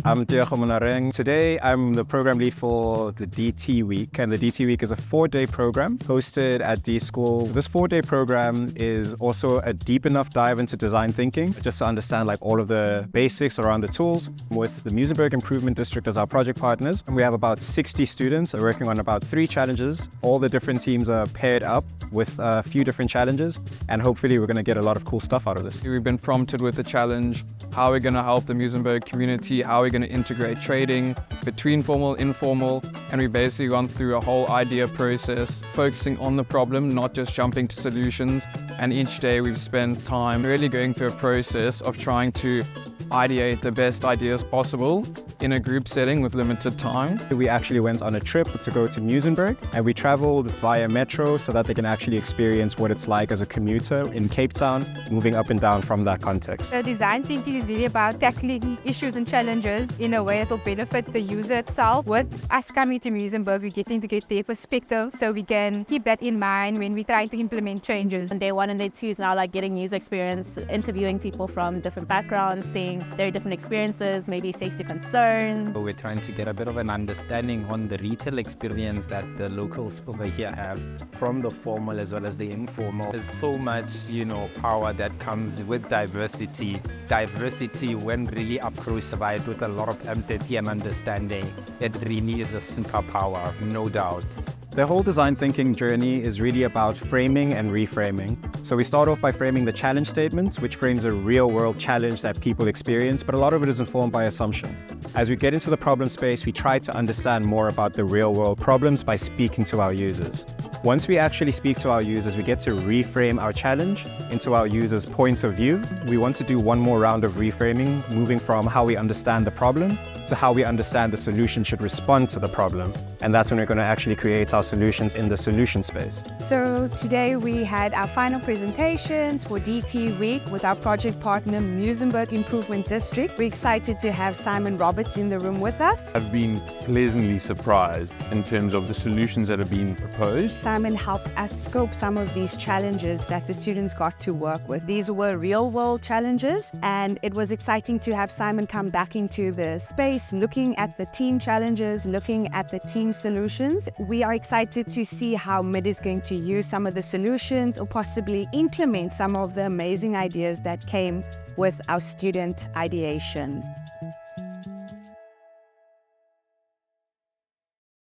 I'm Diego Monareng. Today, I'm the program lead for the DT Week, and the DT Week is a 4-day program hosted at D School. This 4-day program is also a deep enough dive into design thinking, just to understand like all of the basics around the tools. With the Muizenberg Improvement District as our project partners, and we have about 60 students working on about 3 challenges. All the different teams are paired up with a few different challenges, and hopefully we're going to get a lot of cool stuff out of this. We've been prompted with the challenge, how we're going to help the Muizenberg community, how we're going to integrate trading between formal, informal, and we basically gone through a whole idea process, focusing on the problem, not just jumping to solutions. And each day we've spent time really going through a process of trying to ideate the best ideas possible in a group setting with limited time. We actually went on a trip to go to Muizenberg, and we traveled via metro so that they can actually experience what it's like as a commuter in Cape Town, moving up and down from that context. So design thinking is really about tackling issues and challenges in a way that will benefit the user itself. With us coming to Muizenberg, we're getting to get their perspective, so we can keep that in mind when we're trying to implement changes. On day 1 and day 2 is now like getting user experience, interviewing people from different backgrounds, seeing their different experiences, maybe safety concerns. We're trying to get a bit of an understanding on the retail experience that the locals over here have, from the formal as well as the informal. There's so much, power that comes with diversity. Diversity, when really approached by it with a lot of empathy and understanding, it really is a superpower, no doubt. The whole design thinking journey is really about framing and reframing. So we start off by framing the challenge statements, which frames a real-world challenge that people experience, but a lot of it is informed by assumption. As we get into the problem space, we try to understand more about the real-world problems by speaking to our users. Once we actually speak to our users, we get to reframe our challenge into our users' point of view. We want to do one more round of reframing, moving from how we understand the problem to how we understand the solution should respond to the problem. And that's when we're going to actually create our solutions in the solution space. So today we had our final presentations for DT Week with our project partner Muizenberg Improvement District. We're excited to have Simon Roberts in the room with us. I've been pleasantly surprised in terms of the solutions that have been proposed. Simon helped us scope some of these challenges that the students got to work with. These were real-world challenges, and it was exciting to have Simon come back into the space, looking at the team challenges, looking at the team solutions. We are excited to see how MID is going to use some of the solutions or possibly implement some of the amazing ideas that came with our student ideations.